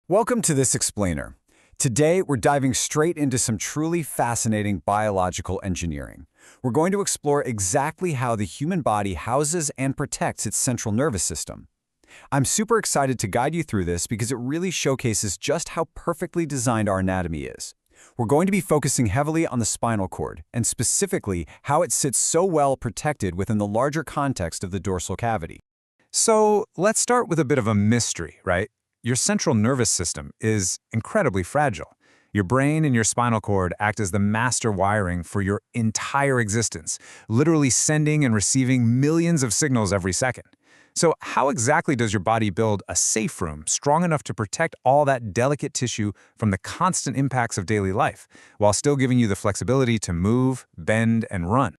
Welcome to this explainer. Today, we're diving straight into some truly fascinating biological engineering. We're going to explore exactly how the human body houses and protects its central nervous system. I'm super excited to guide you through this because it really showcases just how perfectly designed our anatomy is. We're going to be focusing heavily on the spinal cord, and specifically how it sits so well protected within the larger context of the dorsal cavity. So let's start with a bit of a mystery, right? Your central nervous system is incredibly fragile. Your brain and your spinal cord act as the master wiring for your entire existence, literally sending and receiving millions of signals every second. So how exactly does your body build a safe room strong enough to protect all that delicate tissue from the constant impacts of daily life, while still giving you the flexibility to move, bend, and run?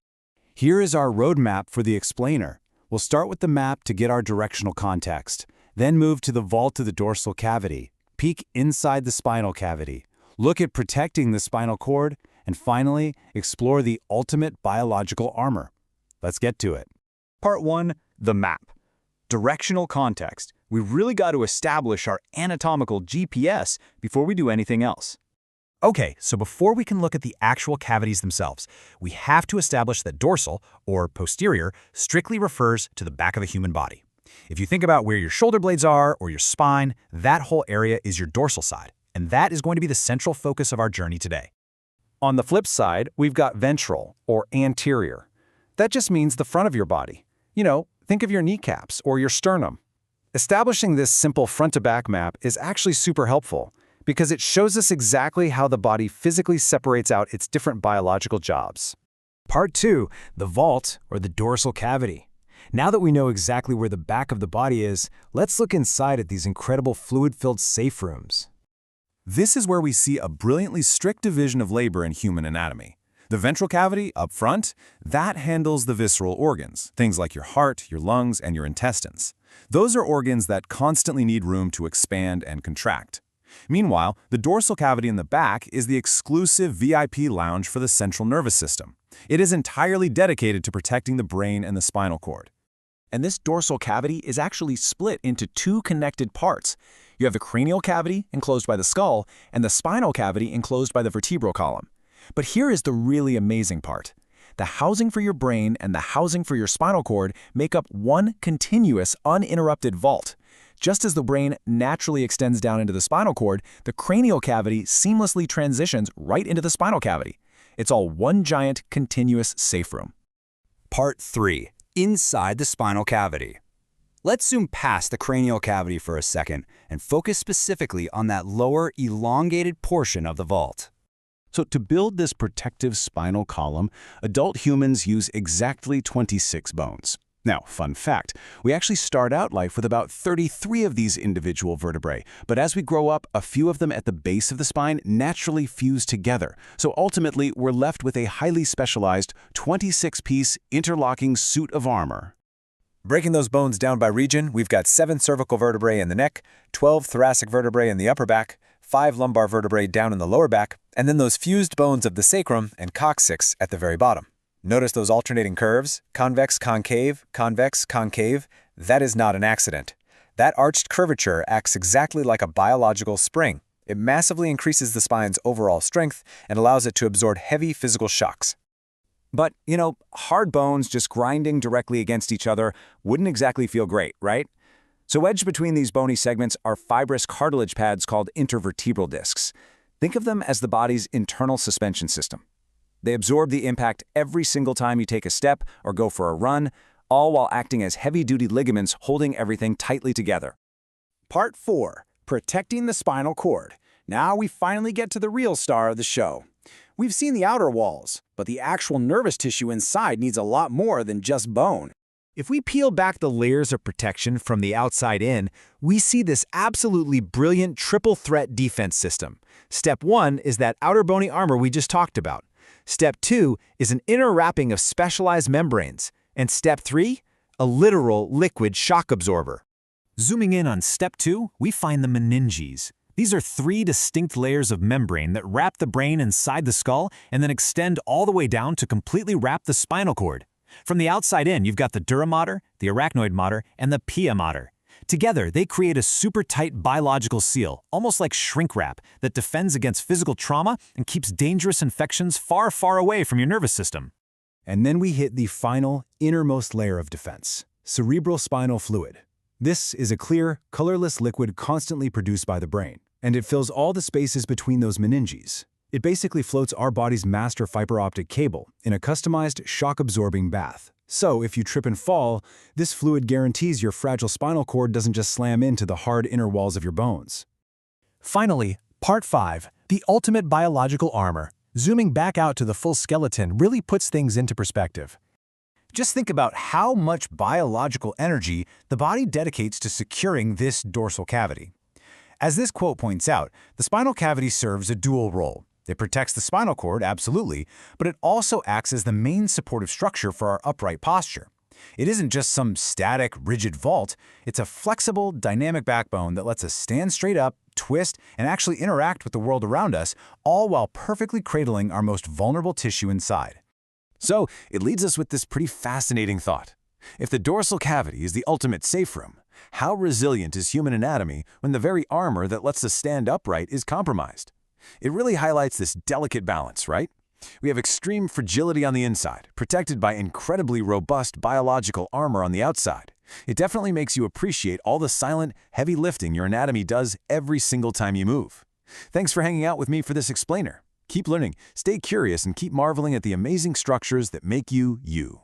Here is our roadmap for the explainer. We'll start with the map to get our directional context. Then move to the vault of the dorsal cavity, peek inside the spinal cavity, look at protecting the spinal cord, and finally, explore the ultimate biological armor. Let's get to it. Part 1, the map. Directional context. We've really got to establish our anatomical GPS before we do anything else. Okay, so before we can look at the actual cavities themselves, we have to establish that dorsal, or posterior, strictly refers to the back of a human body. If you think about where your shoulder blades are or your spine, that whole area is your dorsal side, and that is going to be the central focus of our journey today. On the flip side, we've got ventral, or anterior. That just means the front of your body. Think of your kneecaps or your sternum. Establishing this simple front-to-back map is actually super helpful because it shows us exactly how the body physically separates out its different biological jobs. Part 2, the vault, or the dorsal cavity. Now that we know exactly where the back of the body is, let's look inside at these incredible fluid-filled safe rooms. This is where we see a brilliantly strict division of labor in human anatomy. The ventral cavity, up front, that handles the visceral organs, things like your heart, your lungs, and your intestines. Those are organs that constantly need room to expand and contract. Meanwhile, the dorsal cavity in the back is the exclusive VIP lounge for the central nervous system. It is entirely dedicated to protecting the brain and the spinal cord. And this dorsal cavity is actually split into two connected parts. You have the cranial cavity, enclosed by the skull, and the spinal cavity, enclosed by the vertebral column. But here is the really amazing part. The housing for your brain and the housing for your spinal cord make up one continuous, uninterrupted vault. Just as the brain naturally extends down into the spinal cord, the cranial cavity seamlessly transitions right into the spinal cavity. It's all one giant, continuous safe room. Part 3. Inside the spinal cavity. Let's zoom past the cranial cavity for a second and focus specifically on that lower, elongated portion of the vault. So to build this protective spinal column, adult humans use exactly 26 bones. Now, fun fact, we actually start out life with about 33 of these individual vertebrae, but as we grow up, a few of them at the base of the spine naturally fuse together. So ultimately, we're left with a highly specialized 26-piece interlocking suit of armor. Breaking those bones down by region, we've got 7 cervical vertebrae in the neck, 12 thoracic vertebrae in the upper back, 5 lumbar vertebrae down in the lower back, and then those fused bones of the sacrum and coccyx at the very bottom. Notice those alternating curves, convex, concave, convex, concave. That is not an accident. That arched curvature acts exactly like a biological spring. It massively increases the spine's overall strength and allows it to absorb heavy physical shocks. But, hard bones just grinding directly against each other wouldn't exactly feel great, right? So wedged between these bony segments are fibrous cartilage pads called intervertebral discs. Think of them as the body's internal suspension system. They absorb the impact every single time you take a step or go for a run, all while acting as heavy-duty ligaments holding everything tightly together. Part 4. Protecting the spinal cord. Now we finally get to the real star of the show. We've seen the outer walls, but the actual nervous tissue inside needs a lot more than just bone. If we peel back the layers of protection from the outside in, we see this absolutely brilliant triple threat defense system. Step 1 is that outer bony armor we just talked about. Step 2 is an inner wrapping of specialized membranes. And Step 3, a literal liquid shock absorber. Zooming in on Step 2, we find the meninges. These are 3 distinct layers of membrane that wrap the brain inside the skull and then extend all the way down to completely wrap the spinal cord. From the outside in, you've got the dura mater, the arachnoid mater, and the pia mater. Together, they create a super tight biological seal, almost like shrink wrap, that defends against physical trauma and keeps dangerous infections far, far away from your nervous system. And then we hit the final, innermost layer of defense, cerebrospinal fluid. This is a clear, colorless liquid constantly produced by the brain, and it fills all the spaces between those meninges. It basically floats our body's master fiber optic cable in a customized, shock-absorbing bath. So, if you trip and fall, this fluid guarantees your fragile spinal cord doesn't just slam into the hard inner walls of your bones. Finally, Part 5, the ultimate biological armor. Zooming back out to the full skeleton really puts things into perspective. Just think about how much biological energy the body dedicates to securing this dorsal cavity. As this quote points out, the spinal cavity serves a dual role. It protects the spinal cord, absolutely, but it also acts as the main supportive structure for our upright posture. It isn't just some static, rigid vault. It's a flexible, dynamic backbone that lets us stand straight up, twist, and actually interact with the world around us, all while perfectly cradling our most vulnerable tissue inside. So, it leads us with this pretty fascinating thought. If the dorsal cavity is the ultimate safe room, how resilient is human anatomy when the very armor that lets us stand upright is compromised? It really highlights this delicate balance, right? We have extreme fragility on the inside, protected by incredibly robust biological armor on the outside. It definitely makes you appreciate all the silent, heavy lifting your anatomy does every single time you move. Thanks for hanging out with me for this explainer. Keep learning, stay curious, and keep marveling at the amazing structures that make you, you.